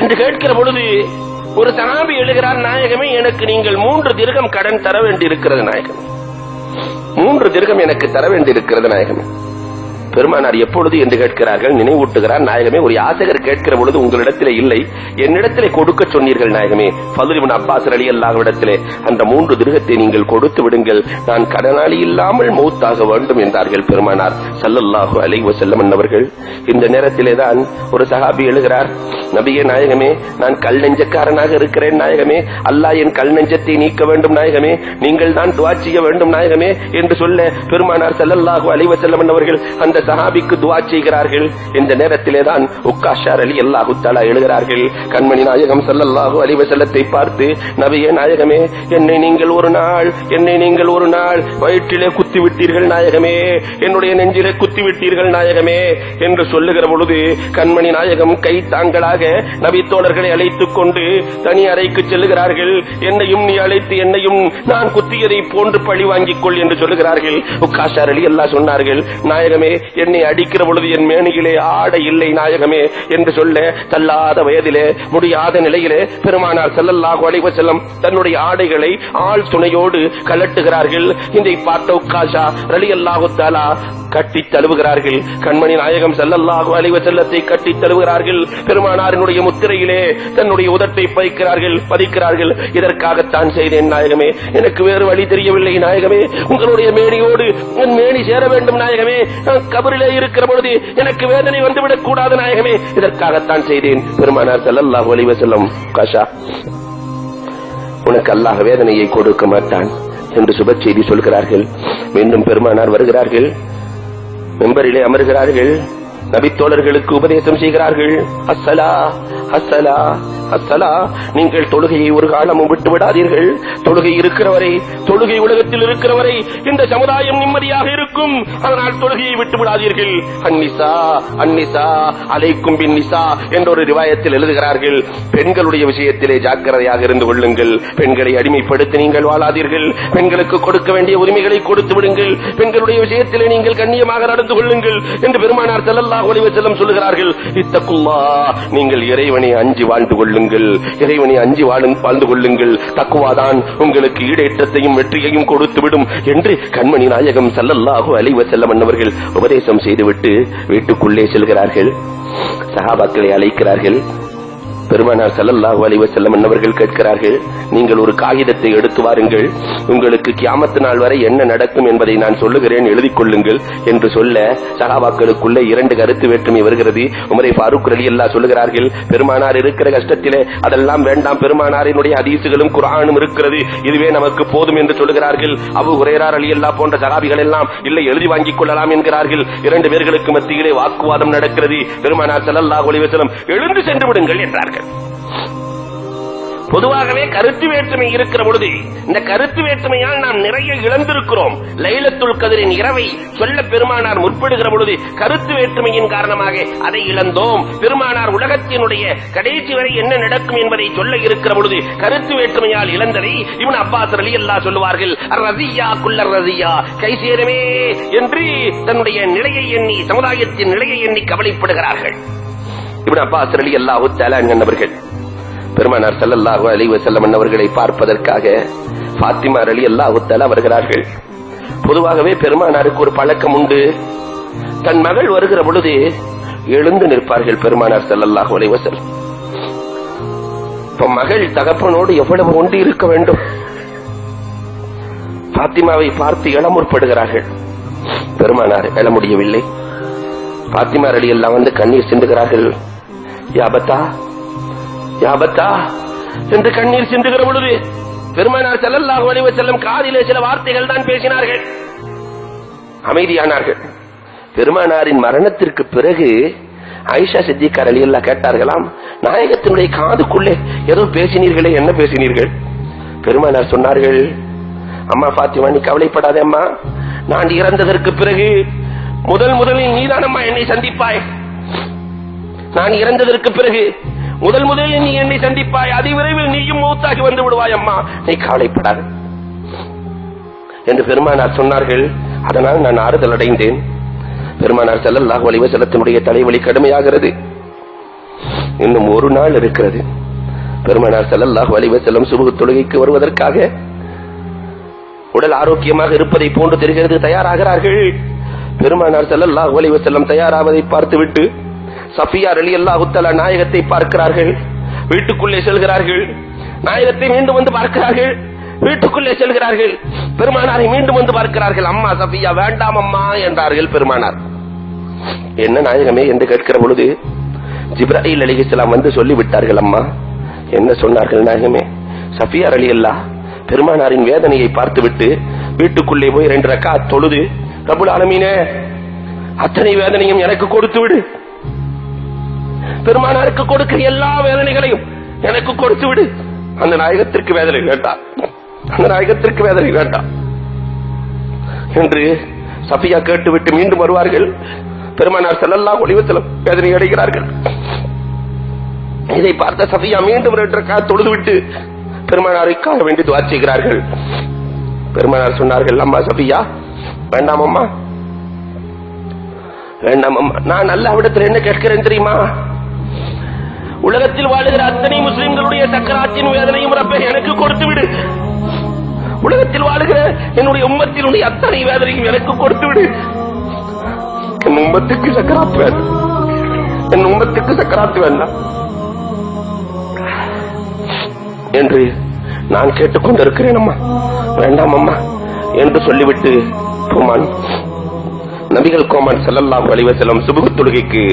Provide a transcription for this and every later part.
என்று கேட்கிற பொழுது ஒரு சஹாபி எழுகிறார், நாயகமே எனக்கு நீங்கள் 3 திர்ஹம் கடன் தர வேண்டியிருக்கிறது நாயகமே, 3 திர்ஹம் எனக்கு தர வேண்டியிருக்கிறது நாயகமே. பெருமானார் எப்பொழுது என்று கேட்கிறார்கள். நினைவூட்டுகிறார், நாயகமே ஒரு யாசகர் கேட்கிற பொழுது உங்களிடத்திலே இல்லை, என்னிடத்திலே கொடுக்க சொன்னீர்கள் நாயகமே. ஃபதுல் இப்னு அப்பாஸ் ரலியல்லாஹு இடத்திலே அந்த 3 திர்ஹத்தை நீங்கள் கொடுத்து விடுங்கள், நான் கடனாளி இல்லாமல் மௌத்தாக வேண்டும் என்றார்கள் பெருமானார் ஸல்லல்லாஹு அலைஹி வஸல்லம் அவர்கள். இந்த நேரத்திலே தான் ஒரு சஹாபி எழுகிறார், நபியே நாயகமே நான் கல் நெஞ்சக்காரனாக இருக்கிறேன் நாயகமே, அல்லாஹ் என் கல் நெஞ்சத்தை நீக்க வேண்டும் நாயகமே, நீங்கள் தான் துஆ செய்ய வேண்டும் நாயகமே என்று சொல்ல பெருமானார் ஸல்லல்லாஹு அலைஹி வஸல்லம் அவர்கள் அந்த சஹாபிக்கு துஆ செய்கிறார்கள். இந்த நேரத்திலே தான் உக்காஷா ரலியல்லாஹு தஆலா எழுகிறார்கள், கண்மணி நாயகம் ஸல்லல்லாஹு அலைஹி வஸல்லத்தை பார்த்து, நபியே நாயகமே என்னை நீங்கள் ஒரு நாள் வயிற்றிலே குத்தி விட்டீர்கள் நாயகமே, என்னுடைய நெஞ்சிலே குத்தி விட்டீர்கள் நாயகமே என்று சொல்லுகிற பொழுது கண்மணி நாயகம் கை தாங்களாக நபி தோழர்களை அழைத்துக் கொண்டு தனி அறைக்கு செல்லுகிறார்கள். என்னையும் நீ அழைத்து என்னையும் நான் குத்தியதை போன்று பழி வாங்கிக் கொள் என்று சொல்லுகிறார்கள். உக்காஷா ரலியல்லாஹு சொன்னார்கள், நாயகமே என்னை அடிக்கிற பொழுது என் மேனியிலே ஆடை இல்லை நாயகமே என்று சொல்ல, தள்ளாத வயதிலே முடியாத நிலையிலே பெருமானார் ஸல்லல்லாஹு அலைஹி வஸல்லம் தன்னுடைய ஆடைகளை ஆள் துணையோடு கலட்டுகிறார்கள். இதை பார்த்த உக்காஷா ரலியல்லாஹு தஆலா கட்டி தழுவுகிறார்கள். கண்மணி நாயகம் ஸல்லல்லாஹு அலைஹி வஸல்லத்தை கட்டி தழுவுகிறார்கள். பெருமானாரினுடைய முத்திரையிலே தன்னுடைய உதட்டை பதிக்கிறார்கள். இதற்காகத்தான் செய்தேன் நாயகமே, எனக்கு வேறு வழி தெரியவில்லை நாயகமே, உங்களுடைய மேனியோடு என் மேனி சேர வேண்டும் நாயகமே, கபரிலே இருக்கிற பொழுது எனக்கு வேதனை வந்துவிடக் கூடாது நாயகமே, இதற்காகத்தான் செய்தேன். பெருமானார் ஸல்லல்லாஹு அலைஹி வஸல்லம், காஷா உனக்கு அல்லாஹ் வேதனையை கொடுக்க மாட்டான் என்று சுப செய்தி சொல்கிறார்கள். மீண்டும் பெருமானார் வருகிறார்கள், மெம்பரிலே அமர்கிறார்கள், நபித்தோழர்களுக்கு உபதேசம் செய்கிறார்கள். அஸ்ஸலா அஸ்ஸலா அஸ்ஸலா, நீங்கள் தொழுகையை ஒரு காலமும் விட்டு விடாதீர்கள். தொழுகை இருக்கிறவரை, தொழுகை உலகத்தில் இருக்கிறவரை இந்த சமுதாயம் நிம்மதியாக இருக்கும். அதனால் தொழுகையை விட்டு விடாதீர்கள். அன்னிசா அன்னிசா அலைக்கும் பின் நிசா என்ற ஒரு ரிவாயத்தில் எழுதுகிறார்கள், பெண்களுடைய விஷயத்திலே ஜாக்கிரதையாக இருந்து கொள்ளுங்கள். பெண்களை அடிமைப்படுத்தி நீங்கள் வாழாதீர்கள். பெண்களுக்கு கொடுக்க வேண்டிய உரிமைகளை கொடுத்து விடுங்கள். பெண்களுடைய விஷயத்திலே நீங்கள் கண்ணியமாக நடந்து கொள்ளுங்கள் என்று பெருமானார் ஸல்லல்லாஹு அலைஹி வஸல்லம் சொல்லுகிறார்கள். இத்தகுல்லாஹ், நீங்கள் இறைவனை அஞ்சி வாழ்ந்து கொள்ளுங்கள், இறைவனை அஞ்சி வாழ்ந்து கொள்ளுங்கள். தக்குவாதான் உங்களுக்கு ஈடேற்றத்தையும் வெற்றியையும் கொடுத்துவிடும் என்று கண்மணி நாயகம் ஸல்லல்லாஹு அலைஹி வஸல்லம் அவர்கள் உபதேசம் செய்துவிட்டு வீட்டுக்குள்ளே செல்கிறார்கள். சஹாபாக்களை அழைக்கிறார்கள். பெருமானார் ஸல்லல்லாஹு அலைஹி வஸல்லம் அவர்கள் கேட்கிறார்கள், நீங்கள் ஒரு காகிதத்தை எடுத்து வாருங்கள், உங்களுக்கு கியாமத் நாள் வரை என்ன நடக்கும் என்பதை நான் சொல்லுகிறேன், எழுதிக் கொள்ளுங்கள் என்று சொல்ல சஹாபாக்களுக்குள்ளே 2 கருத்து வேற்றுமை வருகிறது. உமரே ஃபாரூக் ரலியல்லாஹு சொல்லுகிறார்கள், பெருமானார் இருக்கிற கஷ்டத்திலே அதெல்லாம் வேண்டாம், பெருமானாரினுடைய ஹதீஸுகளும் குர்ஆனும் இருக்கிறது, இதுவே நமக்கு போதும் என்று சொல்லுகிறார்கள். அபூ ஹுரைரா ரலியல்லாஹு போன்ற சஹாபிகள் எல்லாம் இல்லை எழுதி வாங்கிக் கொள்ளலாம் என்கிறார்கள். 2 பேர்களுக்கு மத்தியிலே வாக்குவாதம் நடக்கிறது. பெருமானார் ஸல்லல்லாஹு அலைஹி வஸல்லம் எழுந்து சென்று விடுங்கள் என்றார்கள். பொதுவாகவே கருத்து வேற்றுமை இருக்கிற பொழுது இந்த கருத்து வேற்றுமையால் நாம் நிறைய இழந்திருக்கிறோம். லைலத்துல் கத்ரின் இரவை சொல்ல பெருமானார் முற்படுகிற பொழுது கருத்து வேற்றுமையின் காரணமாக அதை இழந்தோம். பெருமானார் உலகத்தினுடைய கடைசி வரை என்ன நடக்கும் என்பதை சொல்ல இருக்கிற பொழுது கருத்து வேற்றுமையால் இழந்ததை இப்னு அப்பாஸ் ரலியல்லாஹு சொல்லுவார்கள், ரஸியா குல்லர் ரஸியா, கை சேரமே என்று தன்னுடைய நிலையை எண்ணி, சமுதாயத்தின் நிலையை எண்ணி கவலைப்படுகிறார்கள். இப்னு அப்பாஸ் ரலியல்லாஹு தஆலா அவர்கள் பெருமானார் ஸல்லல்லாஹு அலைஹி வஸல்லம் அவர்களை பார்ப்பதற்காக ஃபாத்திமா ரலியல்லாஹு தஆலா வருகிறார்கள். பொதுவாகவே பெருமானாருக்கு ஒரு பழக்கம் உண்டு, தன் மகள் வருகிற பொழுது எழுந்து நிற்பார்கள் பெருமானார் ஸல்லல்லாஹு அலைஹி வஸல்லம். மகள் தகப்பனோடு எவ்வளவு ஒன்று இருக்க வேண்டும். ஃபாத்திமாவை பார்த்து எழ முற்படுகிறார்கள். பெருமானார் எழ முடியவில்லை. ஃபாத்திமா ரலியல்லாஹு வந்து கண்ணீர் சிந்துகிறார்கள். யாபத்தா யாபத்தா என்று கண்ணீர் சிந்துகிற பொழுது பெருமானார் ஸல்லல்லாஹு அலைஹி வஸல்லம் காதிலே சில வார்த்தைகள் தான் பேசினார்கள், அமைதியானார்கள். பெருமானாரின் மரணத்திற்கு பிறகு ஆயிஷா சித்திகா ரலியல்லாஹு கேட்டார்களாம், நாயகத்தினுடைய காதுக்குள்ளே ஏதோ பேசினீர்களே, என்ன பேசினீர்கள்? பெருமானார் சொன்னார்கள், அம்மா ஃபாத்திமா நீ கவலைப்படாதே அம்மா, நான் இறந்ததற்கு பிறகு முதலில் நீதானம்மா என்னை சந்திப்பாய். நான் இறந்ததற்கு பிறகு முதலில் நீ என்னை சந்திப்பாய், அதிவிரைவில் நீயும் மௌத்தாகி வந்து விடுவாய் அம்மா, நீ கவலைப்படாத என்று பெருமானார் சொன்னார்கள். அதனால் நான் ஆறுதல் அடைந்தேன். பெருமானார் ஸல்லல்லாஹு அலைஹி வஸல்லத்தினுடைய தலைவலி கடுமையாகிறது. இன்னும் ஒரு நாள் இருக்கிறது. பெருமானார் ஸல்லல்லாஹு அலைஹி வஸல்லம் சுபஹ் தொழுகைக்கு வருவதற்காக உடல் ஆரோக்கியமாக இருப்பதை போன்று தெரிகிறது, தயாராகிறார்கள். பெருமானார் ஸல்லல்லாஹு அலைஹி வஸல்லம் தயாராவதை பார்த்துவிட்டு சஃபியா ரலியல்லாஹு தஆலா நாயகத்தை பார்க்கிறார்கள். வீட்டுக்குள்ளே செல்கிறார்கள். நாயகத்தை மீண்டும் வந்து பார்க்கிறார்கள். வீட்டுக்குள்ளே செல்கிறார்கள். பெருமானாரை மீண்டும் வந்து பார்க்கிறார்கள். அம்மா சஃபியா, வேண்டாம் அம்மா என்றார்கள் பெருமானார். என்ன நாயகமே என்று கேட்கிற பொழுது ஜிப்ராயில் அலைஹிஸ்ஸலாம் வந்து சொல்லிவிட்டார்கள். அம்மா என்ன சொன்னார்கள் நாயகமே? சஃபியா ரலியல்லாஹ் பெருமானாரின் வேதனையை பார்த்துவிட்டு வீட்டுக்குள்ளே போய் 2 ரக்காத் தொழுது, ரப்புல் ஆலமீனே அத்தனை வேதனையும் எனக்கு கொடுத்து விடு, பெருமானாருக்கு கொடுக்கிற எல்லா வேதனைகளையும் எனக்கு கொடுத்து விடு, அந்த நாயகத்திற்கு வேதனை வேண்டாம், அந்த நாயகத்திற்கு வேதனை வேண்டாம் என்று சஃபியா கேட்டுவிட்டு மீண்டும் வருவார்கள். பெருமானார் ஸல்லல்லாஹு அலைஹி வஸல்லம் வேதனை அடைகிறார்கள். இதை பார்த்த சஃபியா மீண்டும் 2 ரக்காத் தொழுதுவிட்டு பெருமானாருக்காக வேண்டி துஆ செய்கிறார்கள். பெருமானார் சொன்னார்கள், அம்மா சஃபியா, வேண்டாம் அம்மா, வேண்டாம் அம்மா, நான் அல்லாஹ்விடத்தில் என்ன கேட்கிறேன் தெரியுமா? உலகத்தில் வாழுகிற அத்தனை முஸ்லிம்களுடைய சக்கராத்தின் வேதனையும் ரப்பே எனக்கு கொடுத்து விடு, உலகத்தில் வாழுகிற என்னுடைய உம்மத்தினுடைய அத்தனை வேதனையும் எனக்கு கொடுத்து விடு, என் உம்மத்துக்கு சக்கராத்து வேண்டாம், என் உம்மத்துக்கு சக்கராத்து வேண்டாம் என்று நான் கேட்டுக்கொண்டிருக்கிறேன் அம்மா, வேண்டாம் அம்மா என்று சொல்லிவிட்டு போமான் நபிகள் கோமான் ஸல்லல்லாஹு அலைஹி வஸல்லம் சுபஹ் தொழுகைக்கு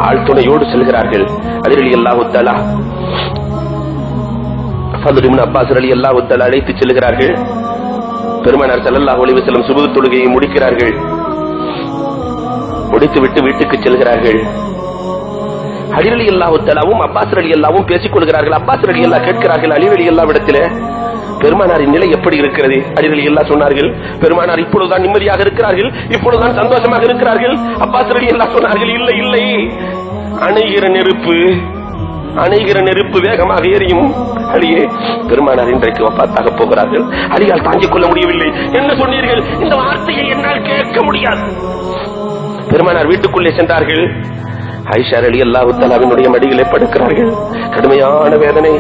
ஆள் துணையோடு செல்கிறார்கள். ரலியல்லாஹு தஆலா ஃபத்ல் இப்னு அப்பாஸ் ரலியல்லாஹு தஆலா அழைத்து செல்கிறார்கள். பெருமானார் ஸல்லல்லாஹு அலைஹி வஸல்லம் சுபஹ் தொழுகையை முடிக்கிறார்கள். முடித்துவிட்டு வீட்டுக்கு செல்கிறார்கள். அலி ரலியல்லாஹு தஆலாவும் அப்பாஸ் ரலியல்லாஹுவும் பேசிக் கொள்கிறார்கள். அப்பாஸ் ரலியல்லாஹு கேட்கிறார்கள், அலி ரலியல்லாஹு இடத்திலே பெருமானாரின் நிலை எப்படி இருக்கிறது? அலி ரலியல்லாஹு சொன்னார்கள், பெருமானார் இப்பொழுதுதான் நிம்மதியாக இருக்கிறார்கள், இப்பொழுதுதான் சந்தோஷமாக இருக்கிறார்கள். அப்பாஸ் ரலியல்லாஹு சொன்னார்கள், இல்லை இல்லை, அணைகிற நெருப்பு வேகமாக எரியும் அலியே, பெருமானார் இன்றைக்கு வஃபாத்தாக போகிறார்கள், அலியால் தாங்கிக் கொள்ள முடியவில்லை. என்ன சொன்னீர்கள்? இந்த வார்த்தையை என்னால் கேட்க முடியாது. பெருமானார் வீட்டுக்குள்ளே சென்றார்கள். ஆயிஷா ரலியல்லாஹு தஆலாவினுடைய மடியிலே படுக்கிறார்கள். கடுமையான வேதனை.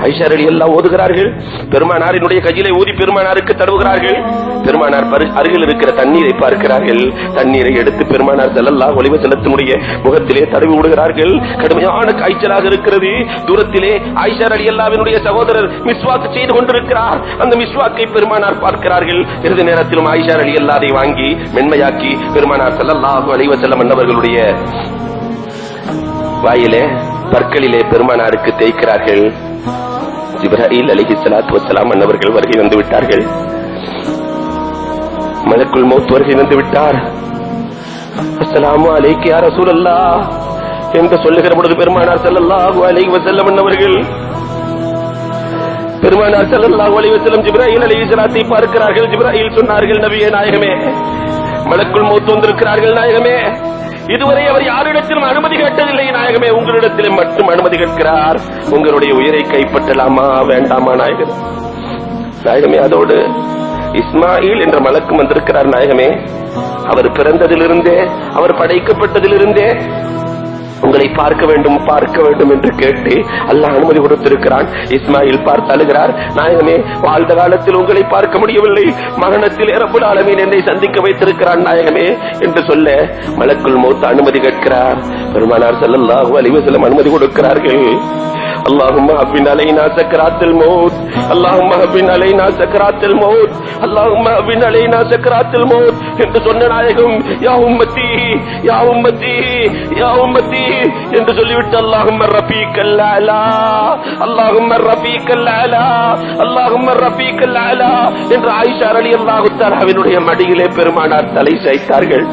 ஆயிஷா ரலியல்லாஹு ஓதுகிறார்கள். பெருமானாரினுடைய கையிலே ஊதி பெருமானாருக்கு தடவுகிறார்கள். பெருமானார் அருகில் இருக்கிற தண்ணீரை பார்க்கிறார்கள். தண்ணீரை எடுத்து பெருமானார் ஸல்லல்லாஹு அலைஹி வஸல்லத்தினுடைய முகத்திலே தடவி விடுகிறார்கள். கடுமையான காய்ச்சலாக இருக்கிறது. தூரத்திலே ஆயிஷா ரலியல்லாஹுவினுடைய சகோதரர் மிஸ்வாக் செய்து கொண்டிருக்கிறார். அந்த மிஸ்வாக்கை பெருமானார் பார்க்கிறார்கள். இறுதி நேரத்திலும் ஆயிஷா ரலியல்லாஹை வாங்கி மென்மையாக்கி பெருமானார் ஸல்லல்லாஹு அலைஹி வஸல்லம் அவர்களுடைய வாயிலே பற்களிலே பெருமானாருக்கு தேய்க்கிறார்கள். ஜிப்ராயில் அலைஹிஸ்ஸலாத்து வஸ்ஸலாம் அன்னவர்கள் வருகை வந்து விட்டார்கள். மலக்குல் மௌத் வருகை வந்து விட்டார். அஸ்ஸலாமு அலைக்க யா ரசூலல்லாஹ் என்று சொல்லுகிற பொழுது பெருமானார் ஸல்லல்லாஹு அலைஹி வஸல்லம் அன்னவர்கள் பெருமானார் ஸல்லல்லாஹு அலைஹி வஸல்லம் ஜிப்ராயில் அலைஹிஸ்ஸலாத்தை பார்க்கிறார்கள். ஜிப்ராயில் சொன்னார்கள், நபியே நாயகமே, மலக்குல் மௌத் வந்திருக்கிறார்கள் நாயகமே, இதுவரை அவர் யாரிடத்திலும் அனுமதி கேட்டதில்லை நாயகமே, உங்களிடத்திலும் மட்டும் அனுமதி கேட்கிறார், உங்களுடைய உயிரை கைப்பற்றலாமா வேண்டாமா நாயகமே? நாயகமே, அதோடு இஸ்மாயில் என்ற மலக்கும் வந்திருக்கிறார் நாயகமே, அவர் பிறந்ததிலிருந்தே, அவர் படைக்கப்பட்டதிலிருந்தே உங்களை பார்க்க வேண்டும் என்று கேட்டு அல்லாஹ் அனுமதி கொடுத்திருக்கிறான். இஸ்மாயில் பார்த்து அழுகிறார், நாயகமே, வாழ்ந்த காலத்தில் உங்களை பார்க்க முடியவில்லை, மரணத்தில் ரப்புல் ஆலமீன் என்னை சந்திக்க வைத்திருக்கிறான் நாயகமே என்று சொல்ல மலக்குல் மௌத் அனுமதி கேட்கிறார். பெருமானார் ஸல்லல்லாஹு அலைஹி வஸல்லம் அனுமதி கொடுக்கிறார்கள். اللهم هون علينا سكرات الموت، اللهم هون علينا سكرات الموت، اللهم هون علينا سكرات الموت என்று சொன்ன நாயகம், யா உம்மத்தி யா உம்மத்தி யா உம்மத்தி என்று சொல்லிவிட்டு اللهم الرفيق الاعلى اللهم الرفيق الاعلى اللهم الرفيق الاعلى என்று ஆயிஷா ரலியல்லாஹு தஆலாவினுடைய மடியிலே பெருமானார் தலை சாய்த்தார்கள்.